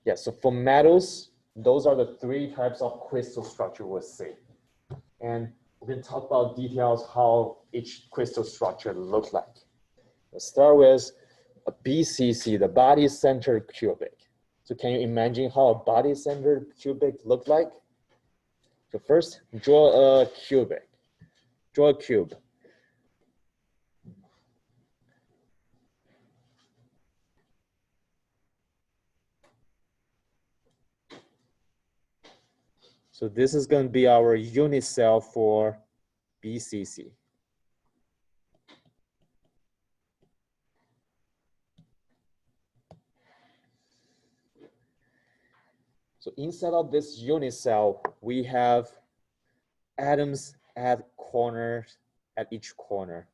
Yeah, so for metals, those are the three types of crystal structure we'll see. And we're going to talk about details how each crystal structure looks like. Let's start with a BCC, the body-centered cubic. So can you imagine how a body-centered cubic looks like? So first, draw a cubic. Draw a cube. So this is going to be our unit cell for BCC. So inside of this unit cell, we have atoms at corners, at each corner.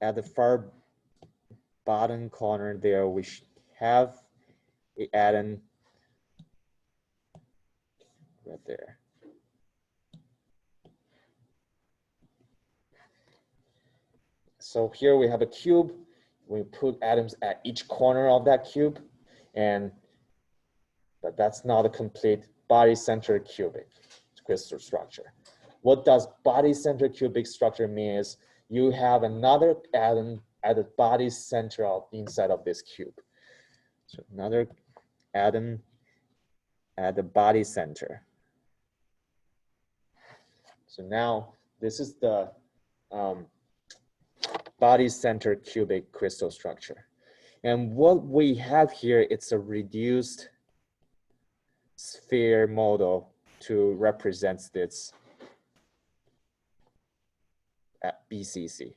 At the far bottom corner there, we have an atom right there. So here we have a cube. We put atoms at each corner of that cube, but that's not a complete body-centered cubic crystal structure. What does body-centered cubic structure mean is you have another atom at the body center of inside of this cube. So another atom at the body center. So now this is the body-centered cubic crystal structure. And what we have here, it's a reduced sphere model to represent this at BCC.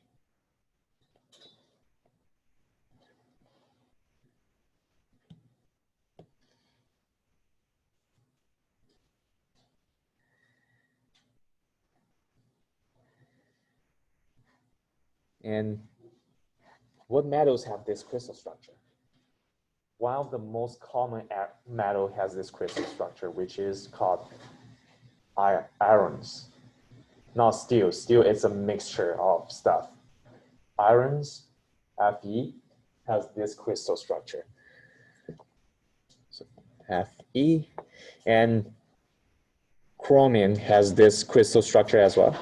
And what metals have this crystal structure? One of the most common metal has this crystal structure, which is called irons. Not steel. Steel is a mixture of stuff. Irons, Fe, has this crystal structure. So Fe, and chromium has this crystal structure as well.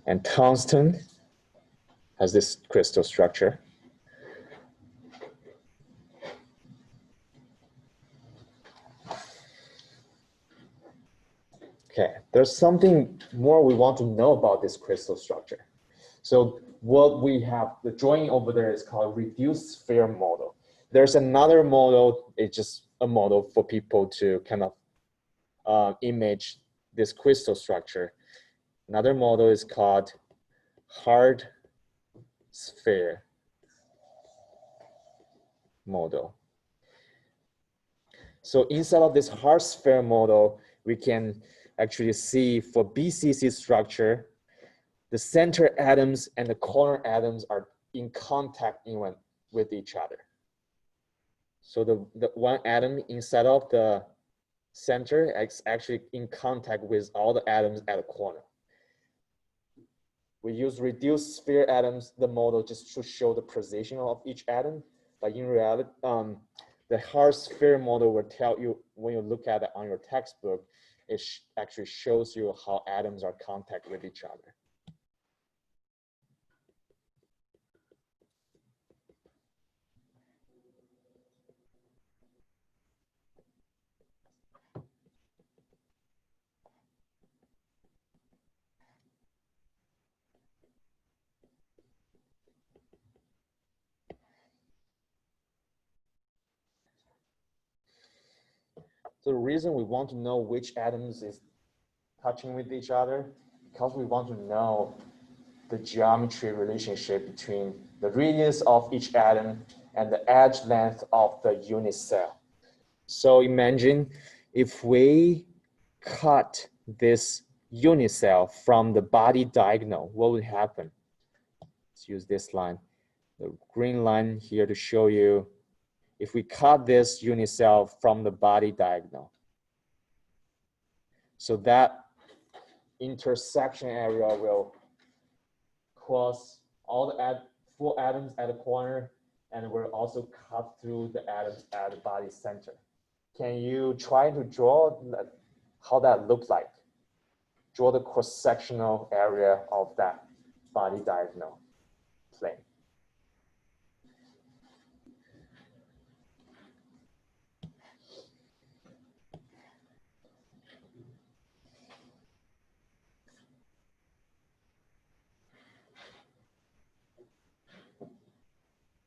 And tungsten has this crystal structure. Okay, there's something more we want to know about this crystal structure. So what we have, the drawing over there is called reduced sphere model. There's another model, it's just a model for people to kind of image this crystal structure. Another model is called hard sphere model. So inside of this hard sphere model, we can actually see for BCC structure, the center atoms and the corner atoms are in contact with each other. So the one atom inside of the center is actually in contact with all the atoms at the corner. We use reduced sphere atoms, the model, just to show the position of each atom. But in reality, the hard sphere model will tell you, when you look at it on your textbook, it actually shows you how atoms are in contact with each other. So the reason we want to know which atoms is touching with each other, because we want to know the geometry relationship between the radius of each atom and the edge length of the unit cell. So imagine if we cut this unit cell from the body diagonal, what would happen? Let's use this line, the green line here to show you. If we cut this unit cell from the body diagonal, So that intersection area will cross all the 4 atoms at the corner, and will also cut through the atoms at the body center. Can you try to draw how that looks like? Draw the cross-sectional area of that body diagonal plane.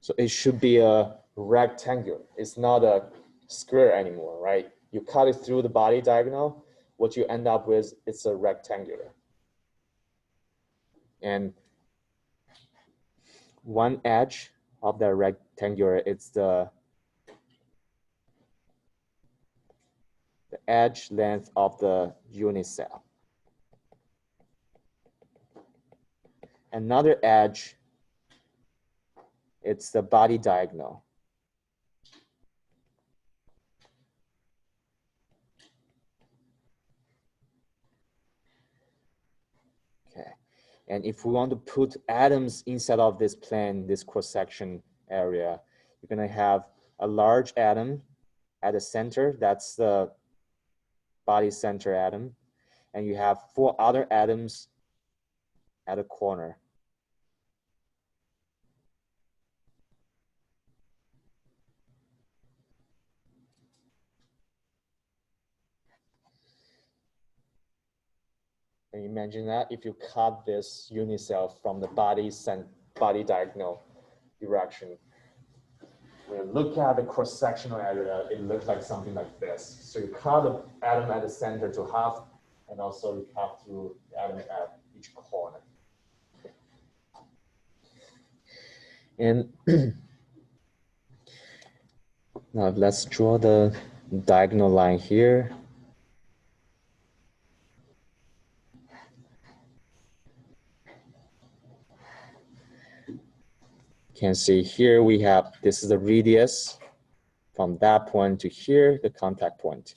So it should be a rectangle. It's not a square anymore, right? You cut it through the body diagonal, what you end up with, it's a rectangular. And one edge of the rectangular, it's the edge length of the unit cell. Another edge, it's the body diagonal. Okay, and if we want to put atoms inside of this plane, this cross-section area, you're gonna have a large atom at the center, that's the body center atom, and you have 4 other atoms at the corner. Can you imagine that if you cut this unit cell from the body diagonal direction? When you look at the cross-sectional area, it looks like something like this. So you cut the atom at the center to half, and also you cut through the atom at each corner. And now let's draw the diagonal line here. You can see here we have, this is the radius from that point to here, the contact point.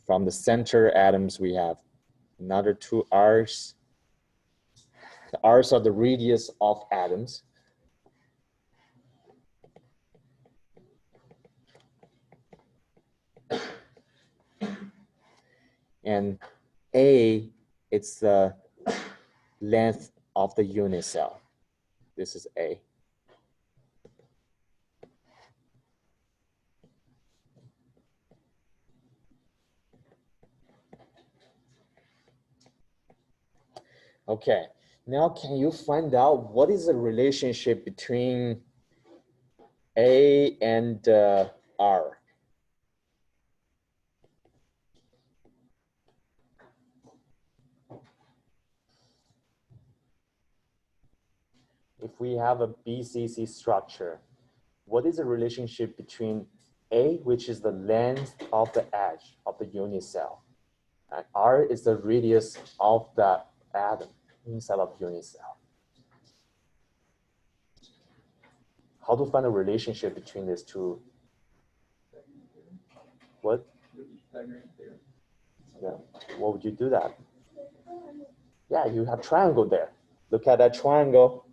From the center atoms, we have another 2 R's. The R's are the radius of atoms. And A, it's the length of the unit cell. This is A. Okay, now can you find out what is the relationship between A and R? If we have a BCC structure, what is the relationship between A, which is the length of the edge of the unit cell, and R is the radius of that atom inside of unit cell? How to find a relationship between these two? What? Yeah. What would you do that? Yeah, you have triangle there. Look at that triangle.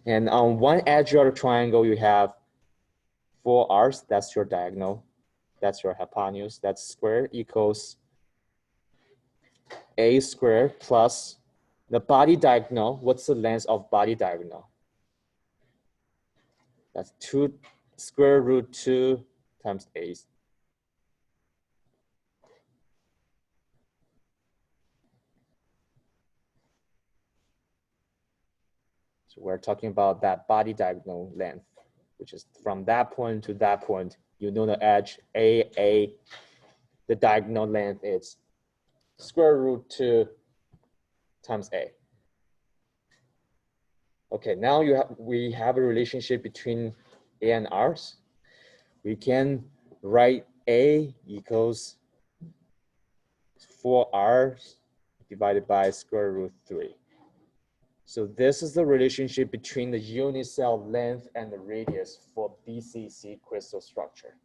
And on one edge of the triangle, you have 4 R's. That's your diagonal. That's your hypotenuse. That's square equals A squared plus the body diagonal. What's the length of body diagonal? That's 2 square root 2 times A. So we're talking about that body diagonal length, which is from that point to that point. You know the edge A, the diagonal length is square root 2 times A. Okay, now we have a relationship between A and R's. We can write A equals 4R divided by square root 3. So this is the relationship between the unit cell length and the radius for BCC crystal structure.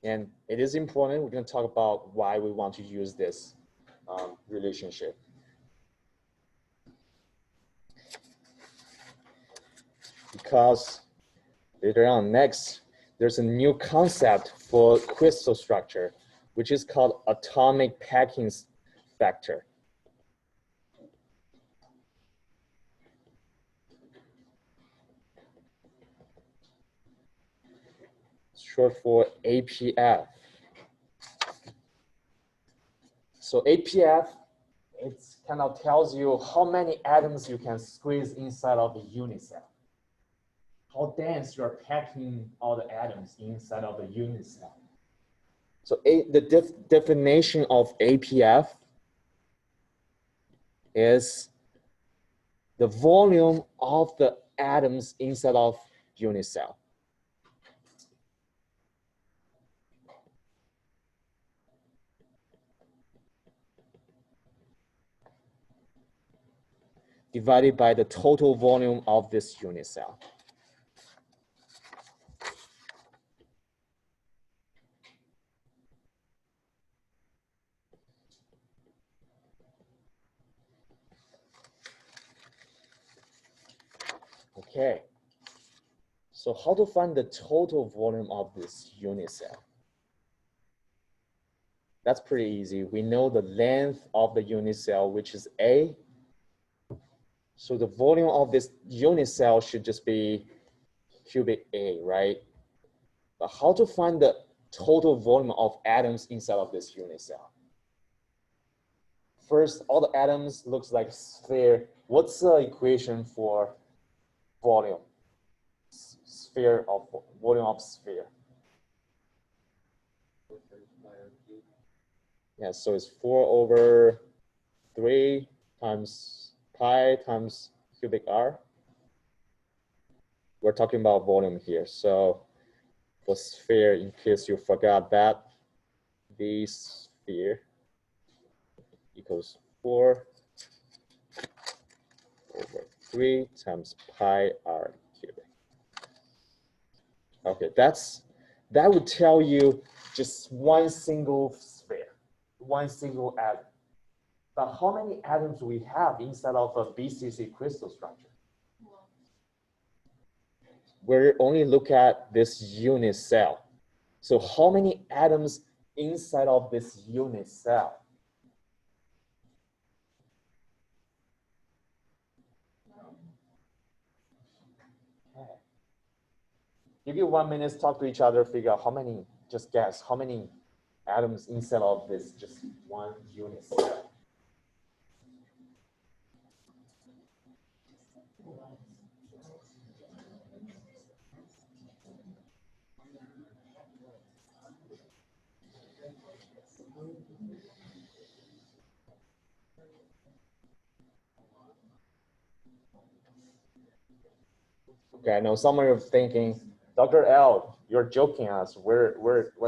And it is important. We're going to talk about why we want to use this relationship. Because later on, next, there's a new concept for crystal structure, which is called atomic packing factor. Short for APF. So APF, it kind of tells you how many atoms you can squeeze inside of a unit cell. How dense you're packing all the atoms inside of a unit cell. So the definition of APF is the volume of the atoms inside of unit cell. Divided by the total volume of this unit cell. Okay, so how to find the total volume of this unit cell? That's pretty easy. We know the length of the unit cell, which is A. So the volume of this unit cell should just be cubic A, right? But how to find the total volume of atoms inside of this unit cell? First, all the atoms looks like sphere. What's the equation for volume? Sphere of volume of sphere. Yeah, so it's 4/3 times pi times cubic r. We're talking about volume here. So for sphere, in case you forgot that, the sphere equals 4/3 times pi r cubic. Okay, that would tell you just one single sphere, one single atom. But how many atoms we have inside of a BCC crystal structure? We only look at this unit cell. So how many atoms inside of this unit cell? Okay. Give you 1 minute, talk to each other, figure out how many, just guess, how many atoms inside of this just one unit cell. Okay, I know some of you are thinking, Dr. L, you're joking us. We're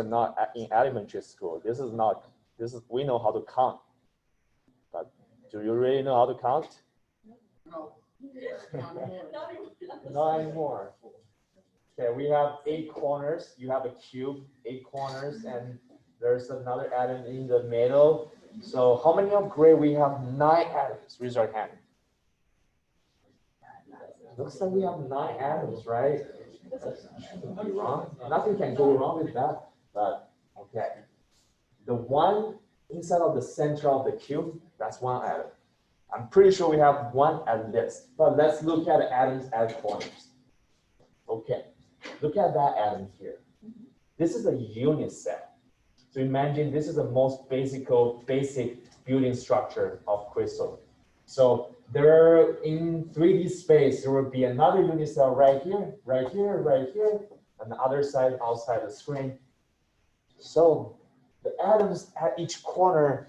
not in elementary school. We know how to count. But do you really know how to count? No. Not anymore. Okay, we have 8 corners. You have a cube, 8 corners, and there's another atom in the middle. So how many of gray? We have 9 atoms. Raise your hand. Looks like we have 9 atoms, right? That shouldn't be wrong. Nothing can go wrong with that. But okay, the one inside of the center of the cube, that's 1 atom. I'm pretty sure we have 1 at least. But let's look at the atoms at corners. Okay, look at that atom here. This is a unit cell. So imagine this is the most basic building structure of crystal. So there in 3D space, there will be another unit cell right here, right here, right here, and the other side outside the screen. So the atoms at each corner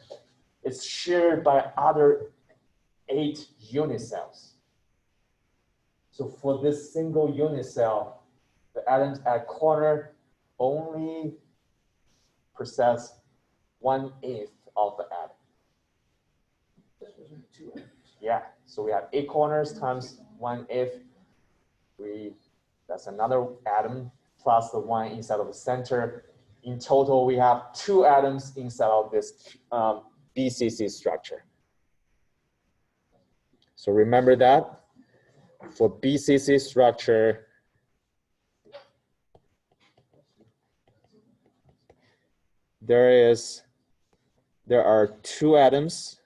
is shared by other 8 unit cells. So for this single unit cell, the atoms at corner only possess 1/8 of the atom. Yeah, so we have 8 corners times 1/8. That's another atom plus the one inside of the center in total, we have 2 atoms inside of this BCC structure. So remember that for BCC structure, there are 2 atoms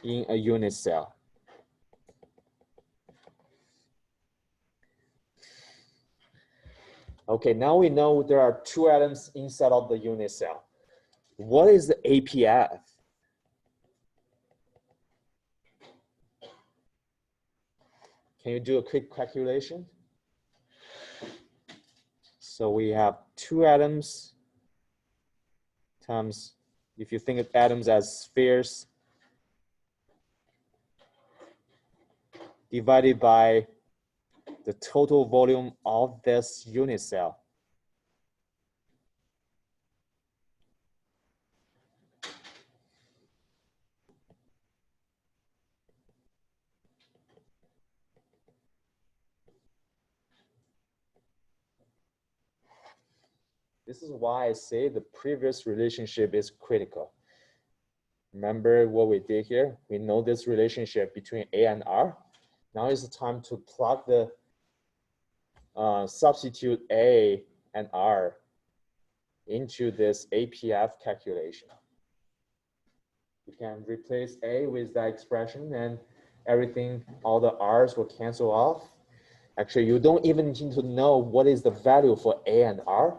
in a unit cell. Okay, now we know there are 2 atoms inside of the unit cell. What is the APF? Can you do a quick calculation? So we have 2 atoms times, if you think of atoms as spheres, divided by the total volume of this unit cell. This is why I say the previous relationship is critical. Remember what we did here? We know this relationship between A and R. Now is the time to plug the substitute A and R into this APF calculation. You can replace A with that expression and everything, all the R's will cancel off. Actually, you don't even need to know what is the value for A and R.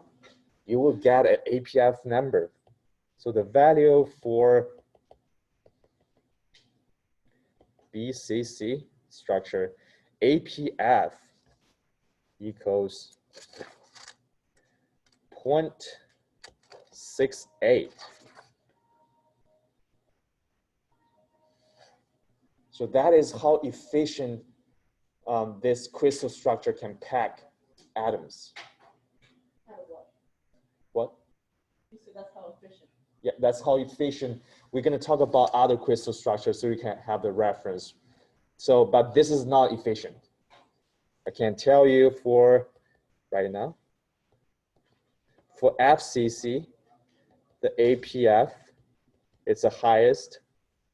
You will get an APF number. So the value for BCC structure, APF equals 0.68. So that is how efficient this crystal structure can pack atoms. What? You said that's how efficient. Yeah, that's how efficient. We're going to talk about other crystal structures so you can have the reference. So, but this is not efficient. I can tell you for right now. For FCC, the APF, it's the highest,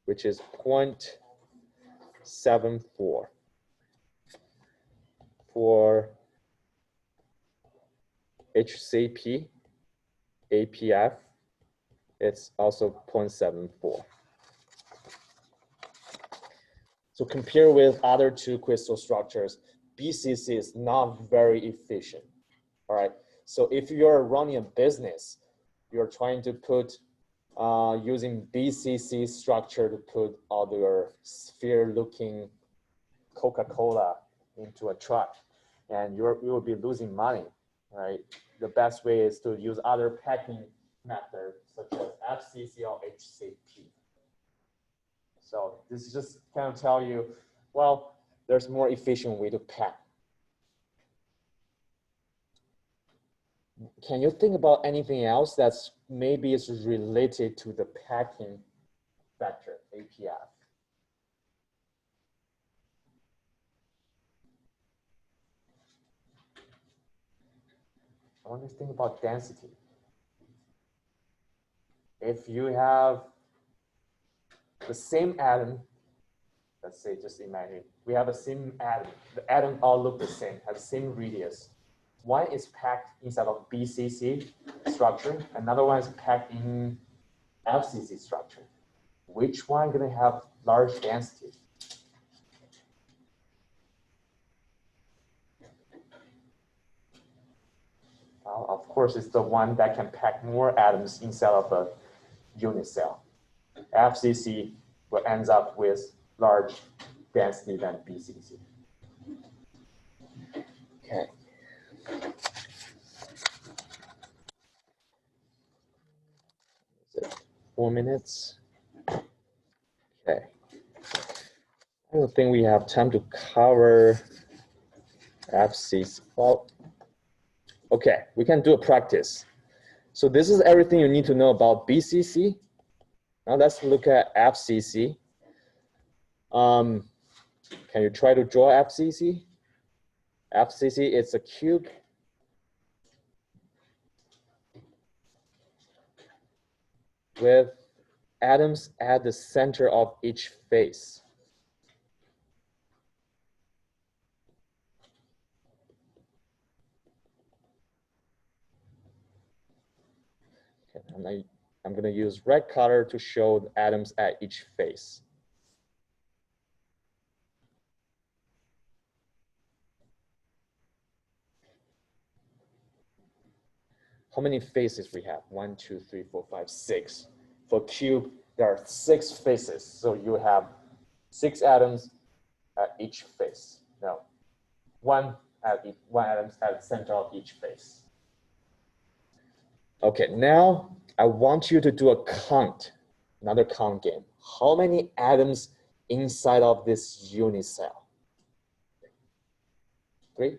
which is 0.74. For HCP, APF, it's also 0.74. So compare with other 2 crystal structures, BCC is not very efficient. All right. So if you're running a business, you're trying to put using BCC structure to put all your sphere-looking Coca-Cola into a truck, and you will be losing money, right? The best way is to use other packing methods such as FCC or HCP. So this is just kind of tell you, well, there's more efficient way to pack. Can you think about anything else that's maybe is related to the packing factor, APF? I want to think about density. If you have the same atom, let's say, just imagine, we have the same atom. The atoms all look the same, have the same radius. One is packed inside of BCC structure, another one is packed in FCC structure. Which one is going to have large density? Well, of course, it's the one that can pack more atoms inside of a unit cell. FCC will end up with large density than BCC. Okay. Is it 4 minutes? Okay. I don't think we have time to cover FCC. Well, okay, we can do a practice. So this is everything you need to know about BCC. Now let's look at FCC. Can you try to draw FCC? FCC is a cube with atoms at the center of each face. Okay, I'm going to use red color to show the atoms at each face. How many faces we have? 1, 2, 3, 4, 5, 6. For cube, there are 6 faces. So you have 6 atoms at each face. No, one atom at the center of each face. Okay, now I want you to do a count, another count game. How many atoms inside of this unit cell? 3?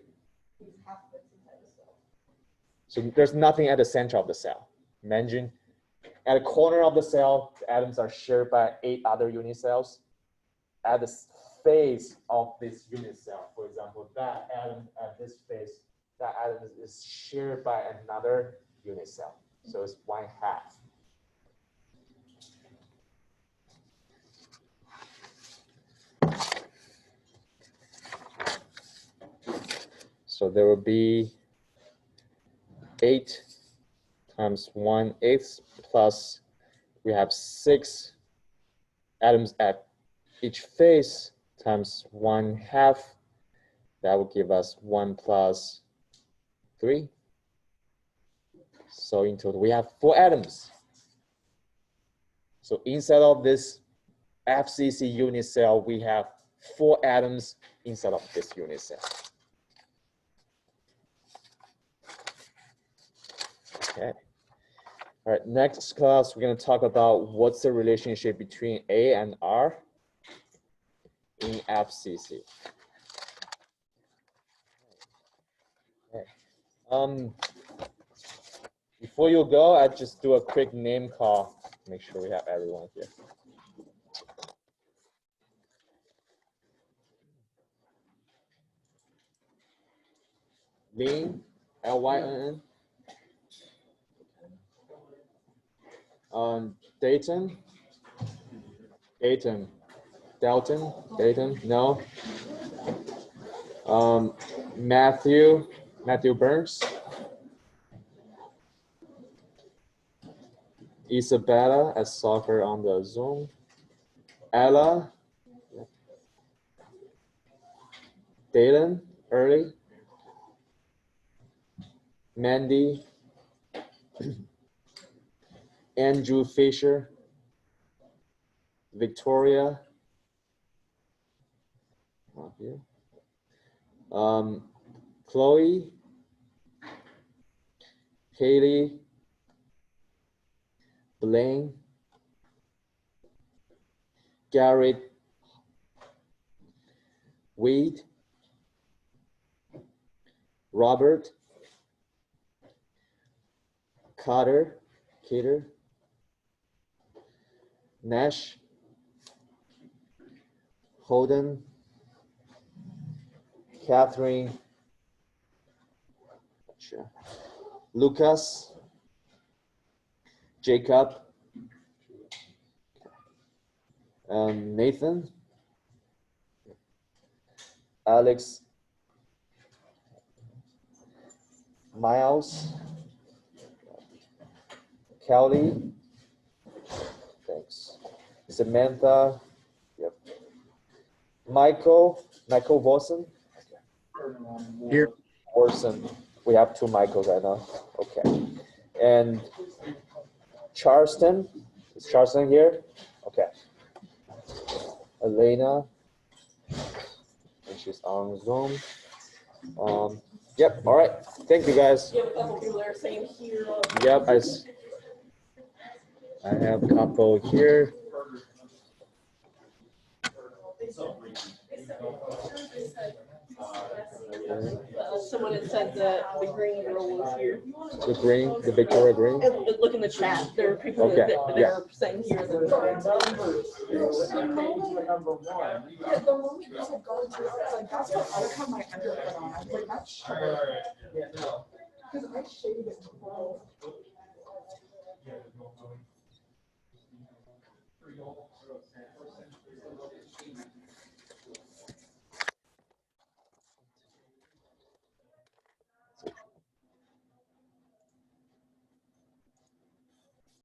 So there's nothing at the center of the cell. Imagine at the corner of the cell, the atoms are shared by 8 other unit cells. At the face of this unit cell, for example, that atom at this face, that atom is shared by another unit cell. So it's 1/2. So there will be 8 times 1/8 plus we have 6 atoms at each face times 1/2. That will give us 1 plus 3. So in total, we have 4 atoms. So inside of this FCC unit cell, we have 4 atoms inside of this unit cell. Okay. All right, next class, we're going to talk about what's the relationship between A and R in FCC. Okay. Before you go, I just do a quick name call. Make sure we have everyone here. Lynn, Lynn. Dayton, Dayton, no. Matthew Burns. Isabella, I saw her on the Zoom. Ella, Dayton, Early. Mandy, Andrew Fisher, Victoria, not here. Chloe, Haley, Blaine, Garrett, Wade, Robert, Carter, Nash, Holden, Catherine, Lucas, Jacob, Nathan, Alex, Miles, Kelly, thanks, Samantha, yep, Michael Wilson, Here. Wilson. We have 2 Michaels right now. Okay, and Charleston. Is Charleston here? Okay. Elena, and she's on Zoom. Yep. All right. Thank you, guys. You have a couple people that are saying here. Yep. I have a couple here. Someone had said that the green girl was here. The Victoria Green. And look in the chat. There are people Okay, that are saying here that Yeah, the one we just had gone to, it's like, that's what I have my underfoot on. I was like, that's sure. Because I shaved it before.